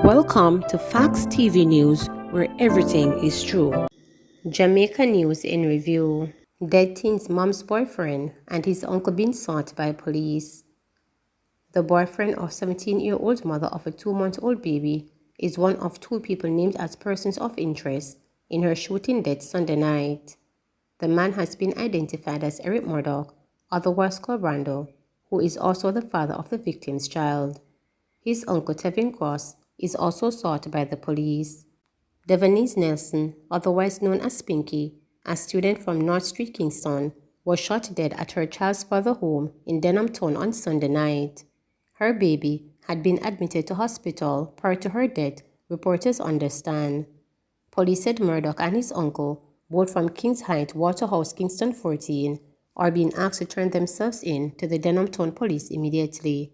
Welcome to Facts TV News, where everything is true. Jamaica news in review. Dead teen's mom's boyfriend and his uncle being sought by police. The boyfriend of 17-year-old mother of a 2-month-old baby is one of 2 people named as persons of interest in her shooting death Sunday night. The man has been identified as Eric Murdoch, otherwise called Brando, who is also the father of the victim's child. His uncle Tevin Cross is also sought by the police. Devonese Nelson, otherwise known as Pinky, a student from North Street, Kingston, was shot dead at her child's father's home in Denham Town on Sunday night. Her baby had been admitted to hospital prior to her death, reporters understand. Police said Murdoch and his uncle, both from Kings Heights, Waterhouse, Kingston 14, are being asked to turn themselves in to the Denham Town police immediately.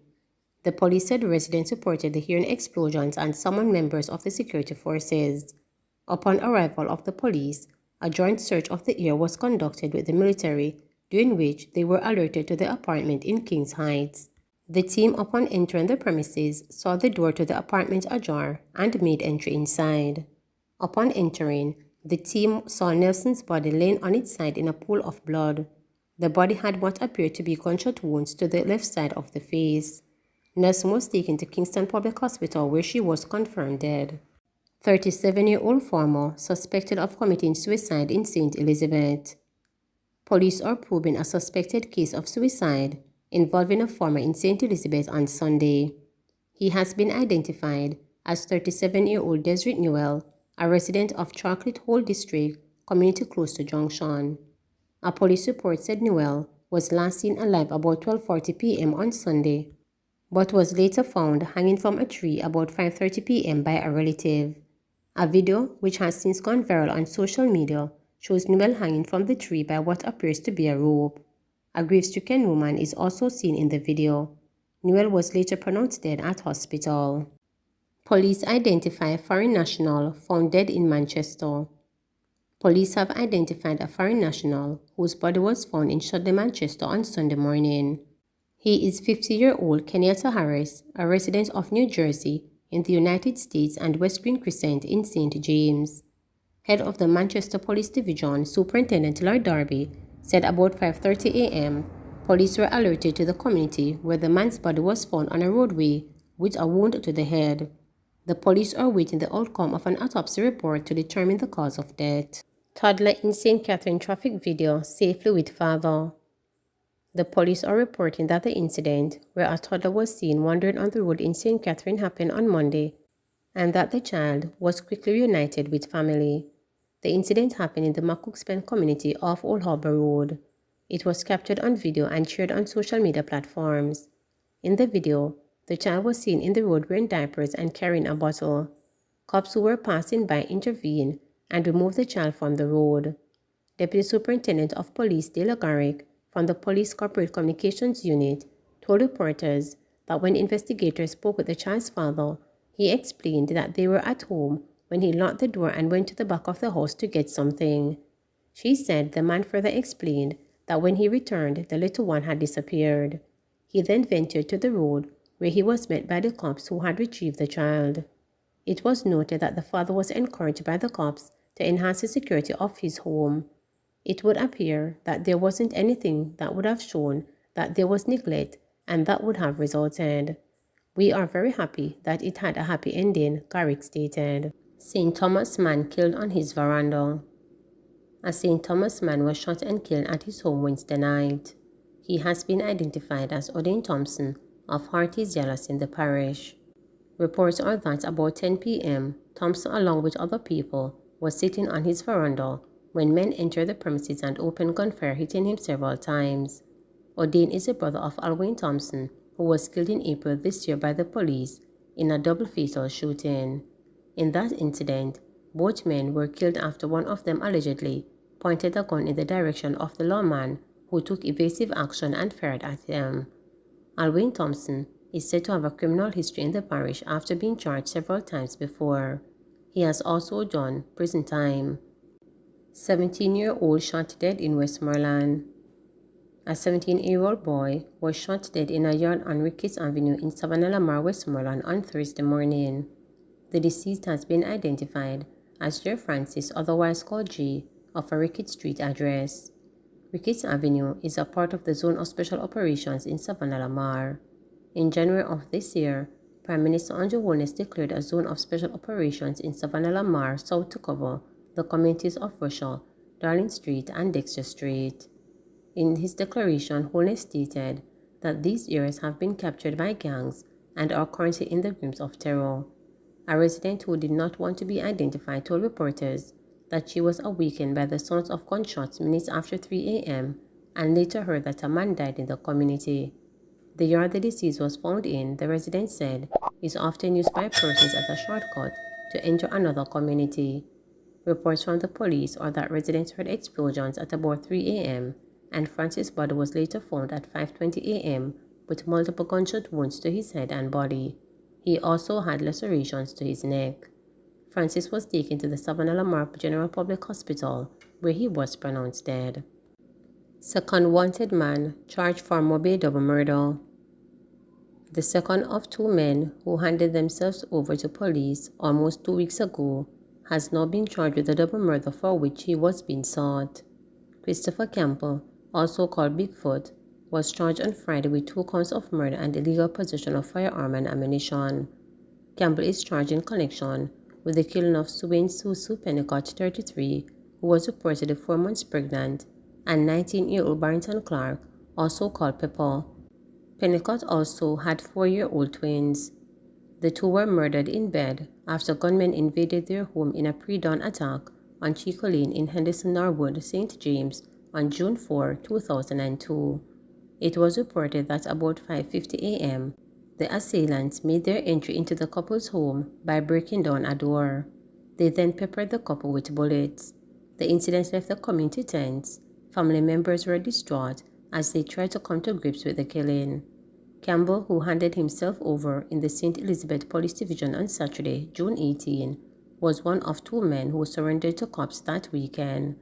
The police said residents reported hearing explosions and summoned members of the security forces. Upon arrival of the police, a joint search of the area was conducted with the military, during which they were alerted to the apartment in Kings Heights. The team, upon entering the premises, saw the door to the apartment ajar and made entry inside. Upon entering, the team saw Nelson's body laying on its side in a pool of blood. The body had what appeared to be gunshot wounds to the left side of the face. Nelson was taken to Kingston Public Hospital where she was confirmed dead. 37-year-old farmer suspected of committing suicide in St. Elizabeth. Police are probing a suspected case of suicide involving a farmer in St. Elizabeth on Sunday. He has been identified as 37-year-old Desiree Newell, a resident of Chocolate Hole District, community close to Junction. A police report said Newell was last seen alive about 12:40 p.m. on Sunday, but was later found hanging from a tree about 5:30 p.m. by a relative. A video, which has since gone viral on social media, shows Newell hanging from the tree by what appears to be a rope. A grief-stricken woman is also seen in the video. Newell was later pronounced dead at hospital. Police identify foreign national found dead in Manchester. Police have identified a foreign national whose body was found in Shotley, Manchester on Sunday morning. He is 50-year-old Kenyatta Harris, a resident of New Jersey in the United States and West Green Crescent in St. James. Head of the Manchester Police Division, Superintendent Lloyd Darby, said about 5:30 a.m., police were alerted to the community where the man's body was found on a roadway with a wound to the head. The police are waiting the outcome of an autopsy report to determine the cause of death. Toddler in St. Catherine traffic video safely with father. The police are reporting that the incident, where a toddler was seen wandering on the road in St. Catherine, happened on Monday, and that the child was quickly reunited with family. The incident happened in the Macookspend community off Old Harbour Road. It was captured on video and shared on social media platforms. In the video, the child was seen in the road wearing diapers and carrying a bottle. Cops who were passing by intervened and removed the child from the road. Deputy Superintendent of Police Dale Garrick from the Police Corporate Communications Unit told reporters that when investigators spoke with the child's father, he explained that they were at home when he locked the door and went to the back of the house to get something. She said the man further explained that when he returned, the little one had disappeared. He then ventured to the road where he was met by the cops who had retrieved the child. It was noted that the father was encouraged by the cops to enhance the security of his home. It would appear that there wasn't anything that would have shown that there was neglect and that would have resulted. We are very happy that it had a happy ending, Garrick stated. St. Thomas man killed on his veranda. A St. Thomas man was shot and killed at his home Wednesday night. He has been identified as Odin Thompson of Harties Yellows in the parish. Reports are that about 10 p.m., Thompson, along with other people, was sitting on his veranda when men entered the premises and opened gunfire, hitting him several times. Odin is a brother of Alwyn Thompson, who was killed in April this year by the police in a double fatal shooting. In that incident, both men were killed after one of them allegedly pointed a gun in the direction of the lawman, who took evasive action and fired at him. Alwyn Thompson is said to have a criminal history in the parish after being charged several times before. He has also done prison time. 17-year-old shot dead in Westmoreland. A 17-year-old boy was shot dead in a yard on Ricketts Avenue in Savannah, Lamar, Westmoreland on Thursday morning. The deceased has been identified as J. Francis, otherwise called G, of a Ricketts Street address. Ricketts Avenue is a part of the Zone of Special Operations in Savannah Lamar. In January of this year, Prime Minister Andrew Holness declared a Zone of Special Operations in Savannah Lamar South to cover the communities of Russell, Darling Street, and Dexter Street. In his declaration, Holness stated that these areas have been captured by gangs and are currently in the grips of terror. A resident who did not want to be identified told reporters that she was awakened by the sounds of gunshots minutes after 3 a.m. and later heard that a man died in the community. The yard the deceased was found in, the resident said, is often used by persons as a shortcut to enter another community. Reports from the police are that residents heard explosions at about 3 a.m. and Francis' body was later found at 5:20 a.m. with multiple gunshot wounds to his head and body. He also had lacerations to his neck. Francis was taken to the Savannah Lamar General Public Hospital, where he was pronounced dead. Second wanted man charged for mobile double murder. The second of two men who handed themselves over to police almost 2 weeks ago has now been charged with the double murder for which he was being sought. Christopher Campbell, also called Bigfoot, was charged on Friday with 2 counts of murder and illegal possession of firearm and ammunition. Campbell is charged in connection with the killing of Suwayne Susu Pennicott, 33, who was reportedly 4 months pregnant, and 19-year-old Barrington Clark, also called Pepper. Pennicott also had 4-year-old twins. The two were murdered in bed after gunmen invaded their home in a pre-dawn attack on Chico Lane in Henderson Norwood, St. James, on June 4, 2002. It was reported that about 5:50 a.m., the assailants made their entry into the couple's home by breaking down a door. They then peppered the couple with bullets. The incident left the community tense. Family members were distraught as they tried to come to grips with the killing. Campbell, who handed himself over in the St. Elizabeth Police Division on Saturday, June 18, was one of 2 men who surrendered to cops that weekend.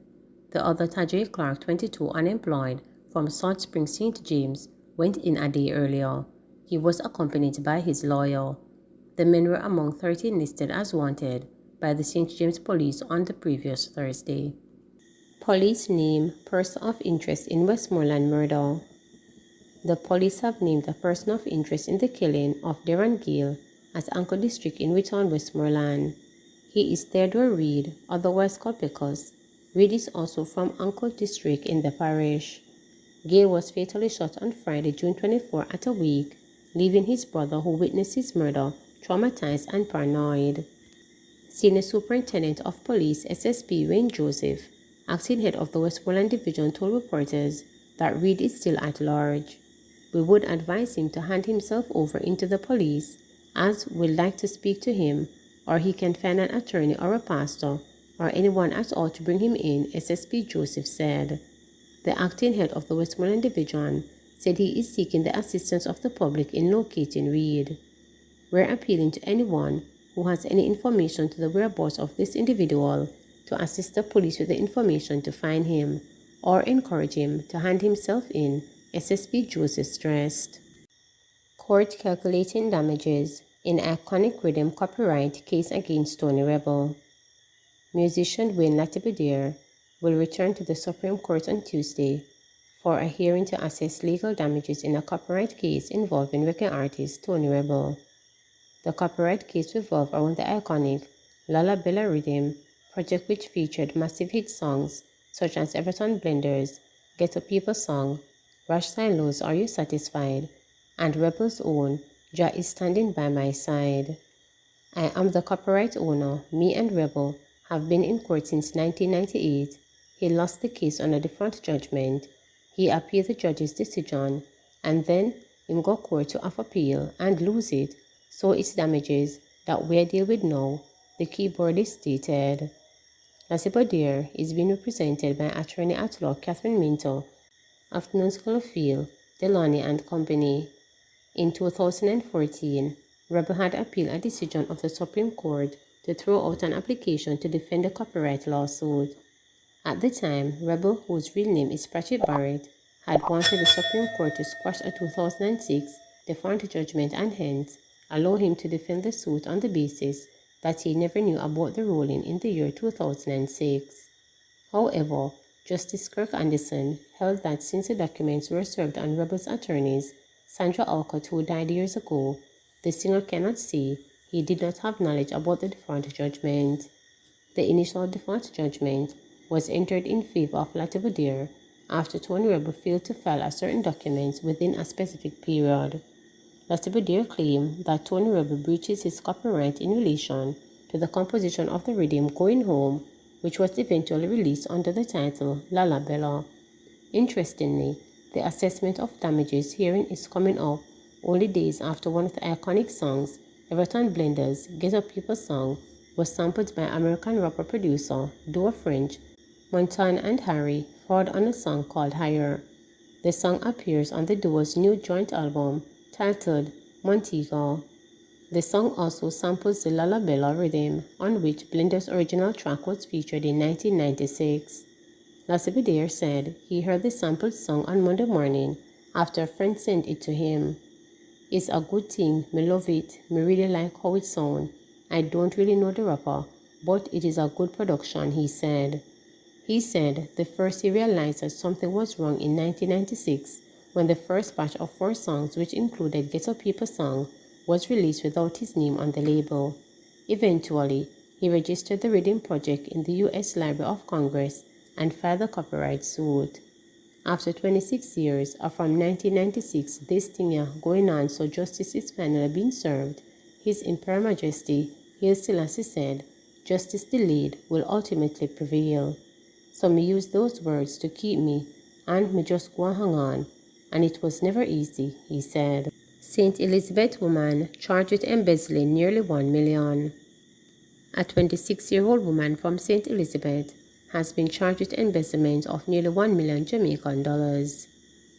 The other, Tajay Clark, 22, unemployed, from Salt Springs, St. James, went in a day earlier. He was accompanied by his lawyer. The men were among 13 listed as wanted by the St. James Police on the previous Thursday. Police name person of interest in Westmoreland murder. The police have named a person of interest in the killing of Darren Gale as Anchor District in Wheaton, Westmoreland. He is Theodore Reed, otherwise called Pecos. Reed is also from Anchor District in the parish. Gale was fatally shot on Friday, June 24 at a wake, leaving his brother who witnessed his murder traumatized and paranoid. Senior Superintendent of Police SSP Wayne Joseph, acting head of the Westmoreland Division, told reporters that Reed is still at large. We would advise him to hand himself over into the police, as we'd like to speak to him, or he can find an attorney or a pastor or anyone at all to bring him in, SSP Joseph said. The acting head of the Westmoreland Division said he is seeking the assistance of the public in locating Reed. We're appealing to anyone who has any information to the whereabouts of this individual to assist the police with the information to find him, or encourage him to hand himself in, SSP Joseph stressed. Court calculating damages in iconic rhythm copyright case against Tony Rebel. Musician Wayne Latibeaudiere will return to the Supreme Court on Tuesday for a hearing to assess legal damages in a copyright case involving reggae artist Tony Rebel. The copyright case revolved around the iconic Lala Bella rhythm project, which featured massive hit songs such as Everton Blenders, Ghetto People Song, Rush Silos, Are You Satisfied, and Rebel's own Jah Is Standing By My Side. I am the copyright owner. Me and Rebel have been in court since 1998. He lost the case on a default judgment. He appealed the judge's decision, and then him go court to have appeal and lose it, so it's damages that we're deal with now, the keyboardist stated. Latibeaudiere is being represented by attorney at law Catherine Minto, Afternoon School of Field, Delany and Company. In 2014, Rebel had appealed a decision of the Supreme Court to throw out an application to defend the copyright lawsuit. At the time, Rebel, whose real name is Pratchett Barrett, had wanted the Supreme Court to squash a 2006 default judgment and hence allow him to defend the suit on the basis that he never knew about the ruling in the year 2006. However, Justice Kirk Anderson held that since the documents were served on Rebel's attorneys, Sandra Alcott, who died years ago, the singer cannot say he did not have knowledge about the default judgment. The initial default judgment was entered in favor of Latiboudiere after Tony Rebel failed to file a certain documents within a specific period. Latiboudiere claimed that Tony Rebel breaches his copyright in relation to the composition of the rhythm Going Home, which was eventually released under the title Lala Bella. Interestingly, the assessment of damages hearing is coming up only days after one of the iconic songs, Everton Blender's Get Up People song, was sampled by American rapper producer Duo French, Montaigne and Harry Ford on a song called Higher. The song appears on the duo's new joint album titled Montego. The song also samples the Lala Bella rhythm, on which Blender's original track was featured in 1996. Latiboudiere said he heard the sampled song on Monday morning after a friend sent it to him. It's a good thing, me love it, me really like how it sounds. I don't really know the rapper, but it is a good production, he said. He said the first he realized that something was wrong in 1996 when the first batch of 4 songs, which included Get Up People song, was released without his name on the label. Eventually, he registered the rhythm project in the U.S. Library of Congress and filed a copyright suit. After 26 years, or from 1996, this thing going on, so justice is finally being served, His Imperial Majesty Haile Selassie said, justice delayed will ultimately prevail. So me use those words to keep me, and me just go and hang on, and it was never easy, he said. St. Elizabeth woman charged with embezzling nearly $1 million. A 26-year-old woman from St. Elizabeth has been charged with embezzlement of nearly $1 million Jamaican dollars.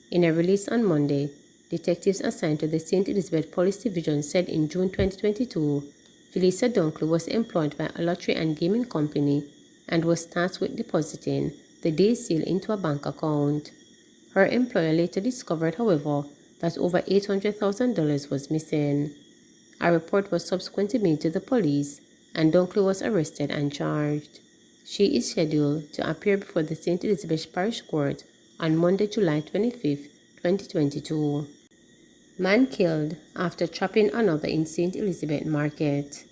In a release on Monday, detectives assigned to the St. Elizabeth Police Division said in June 2022, Felicia Dunkley was employed by a lottery and gaming company and was tasked with depositing the day's sale into a bank account. Her employer later discovered, however, that over $800,000 was missing. A report was subsequently made to the police, and Dunkley was arrested and charged. She is scheduled to appear before the St. Elizabeth Parish Court on Monday, July 25, 2022. Man killed after chopping another in St. Elizabeth Market.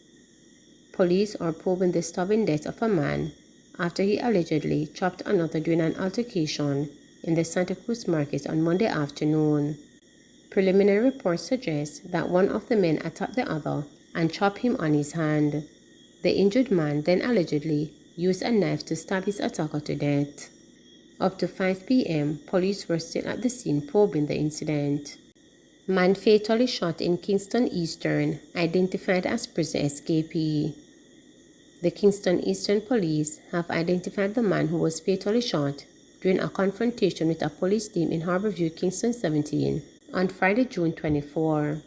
Police are probing the stubborn death of a man after he allegedly chopped another during an altercation in the Santa Cruz Market on Monday afternoon. Preliminary reports suggest that one of the men attacked the other and chopped him on his hand. The injured man then allegedly used a knife to stab his attacker to death. Up to 5 p.m., police were still at the scene probing the incident. Man fatally shot in Kingston Eastern, identified as prison escapee. The Kingston Eastern police have identified the man who was fatally shot during a confrontation with a police team in Harborview, Kingston 17, on Friday, June 24.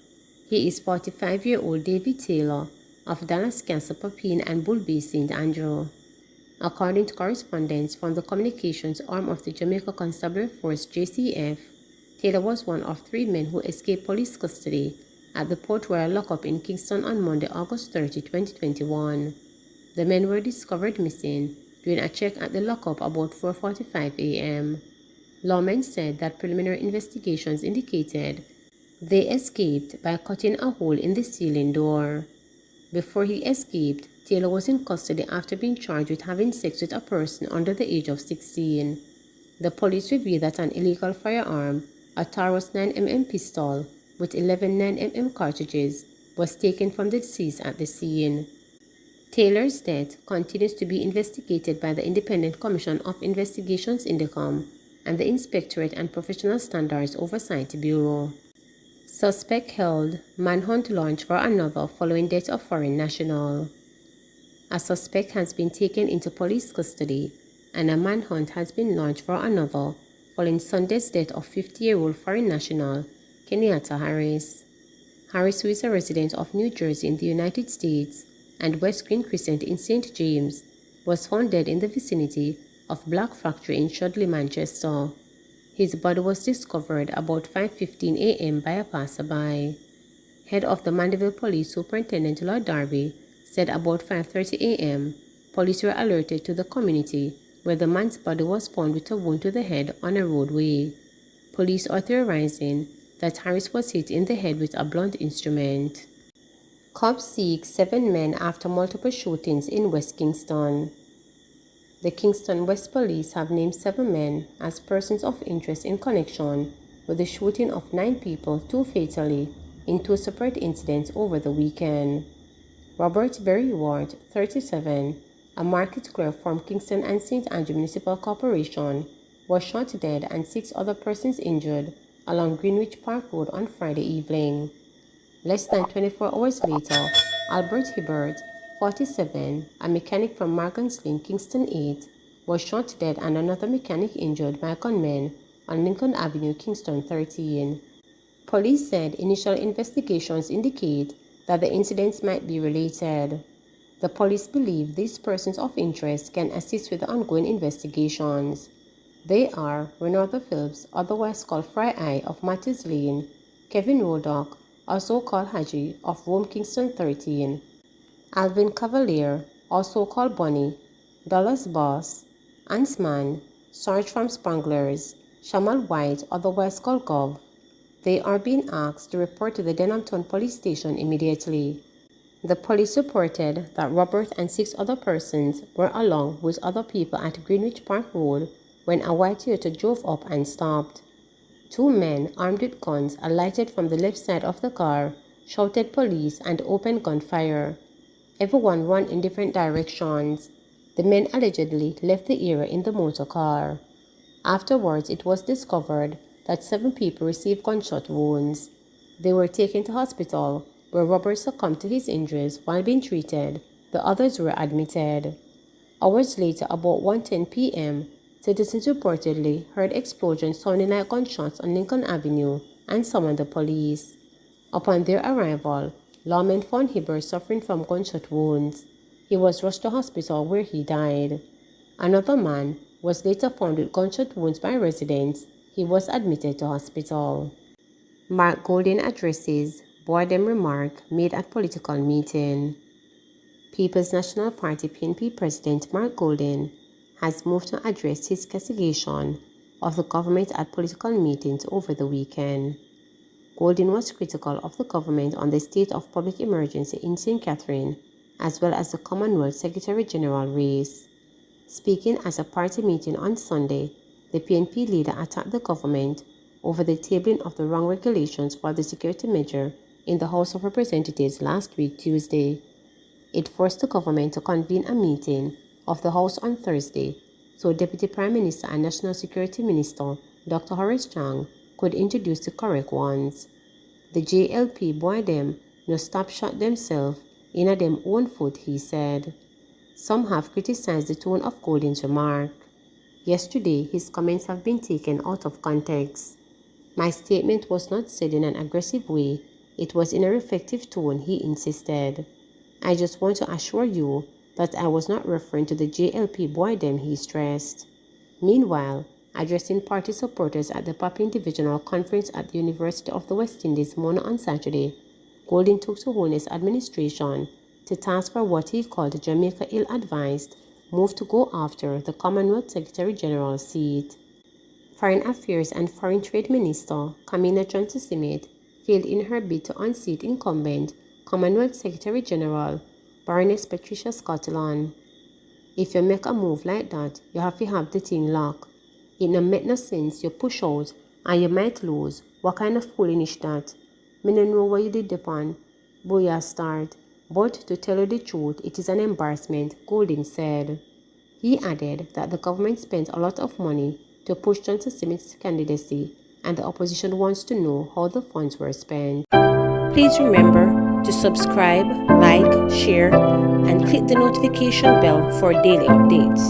He is 45-year-old David Taylor of Dallas Castle, Papine, and Bull Bay, St. Andrew. According to correspondence from the communications arm of the Jamaica Constabulary Force JCF, Taylor was one of 3 men who escaped police custody at the Port Royal lockup in Kingston on Monday, August 30, 2021. The men were discovered missing during a check at the lockup about 4:45 a.m. Lawmen said that preliminary investigations indicated they escaped by cutting a hole in the ceiling door. Before he escaped, Taylor was in custody after being charged with having sex with a person under the age of 16. The police revealed that an illegal firearm, a Taurus 9mm pistol with 11 9mm cartridges, was taken from the deceased at the scene. Taylor's death continues to be investigated by the Independent Commission of Investigations Indicom and the Inspectorate and Professional Standards Oversight Bureau. Suspect held, manhunt launched for another following death of foreign national. A suspect has been taken into police custody and a manhunt has been launched for another following Sunday's death of 50-year-old foreign national Kenyatta Harris. Harris, who is a resident of New Jersey in the United States and West Green Crescent in St. James, was found dead in the vicinity of Black Factory in Shudley, Manchester. His body was discovered about 5:15 a.m. by a passerby. Head of the Mandeville Police Superintendent Lord Darby said about 5:30 a.m., police were alerted to the community where the man's body was found with a wound to the head on a roadway. Police are theorizing that Harris was hit in the head with a blunt instrument. Cops seek 7 men after multiple shootings in West Kingston. The Kingston West Police have named 7 men as persons of interest in connection with the shooting of 9 people, 2 fatally, in 2 separate incidents over the weekend. Robert Berry Ward, 37, a market clerk from Kingston and St. Andrew Municipal Corporation, was shot dead and 6 other persons injured along Greenwich Park Road on Friday evening. Less than 24 hours later, Albert Hibbert, 47, a mechanic from Morgan's Lane, Kingston 8, was shot dead and another mechanic injured by gunmen on Lincoln Avenue, Kingston 13. Police said initial investigations indicate that the incidents might be related. The police believe these persons of interest can assist with the ongoing investigations. They are Renata Phillips, otherwise called Fry Eye of Matthews Lane, Kevin Rodock, also called Haji of Rome Kingston 13, Alvin Cavalier, also called Bonnie, Dallas Boss, Ansman, Sarge from Spranglers, Shamal White, otherwise called Gov. They are being asked to report to the Denhamton Police Station immediately. The police reported that Robert and 6 other persons were along with other people at Greenwich Park Road when a white Toyota drove up and stopped. 2 men armed with guns alighted from the left side of the car, shouted police, and opened gunfire. Everyone ran in different directions. The men allegedly left the area in the motor car. Afterwards, it was discovered that 7 people received gunshot wounds. They were taken to hospital, where Robert succumbed to his injuries while being treated. The others were admitted. Hours later, about 1:10 p.m., citizens reportedly heard explosions sounding like gunshots on Lincoln Avenue and summoned the police. Upon their arrival, lawmen found Hibbert suffering from gunshot wounds. He was rushed to hospital where he died. Another man was later found with gunshot wounds by residents. He was admitted to hospital. Mark Golden addresses boredom remark made at political meeting. People's National Party PNP President Mark Golden has moved to address his castigation of the government at political meetings over the weekend. Golden was critical of the government on the state of public emergency in St. Catherine, as well as the Commonwealth Secretary-General race. Speaking at a party meeting on Sunday, the PNP leader attacked the government over the tabling of the wrong regulations for the security measure in the House of Representatives last week, Tuesday. It forced the government to convene a meeting of the House on Thursday, so Deputy Prime Minister and National Security Minister Dr. Horace Chang could introduce the correct ones. The JLP boy them no stop shot themselves in a them own foot, he said. Some have criticized the tone of Golden's remark. Yesterday, his comments have been taken out of context. My statement was not said in an aggressive way, it was in a reflective tone, he insisted. I just want to assure you that I was not referring to the JLP boy them, he stressed. Meanwhile, addressing party supporters at the Papin Divisional Conference at the University of the West Indies, Mona, on Saturday, Golden took to Holness administration to task for what he called Jamaica ill-advised move to go after the Commonwealth Secretary-General seat. Foreign Affairs and Foreign Trade Minister Kamina Johnson-Simmet failed in her bid to unseat incumbent Commonwealth Secretary-General Baroness Patricia Scotland. If you make a move like that, you have to have the thing locked. It no make no sense you push out and you might lose. What kind of foolishness that? Me no know what you did upon. Booyah start. But to tell you the truth, it is an embarrassment, Golden said. He added that the government spent a lot of money to push Johnson-Simmet's candidacy, and the opposition wants to know how the funds were spent. Please remember to subscribe, like, share, and click the notification bell for daily updates.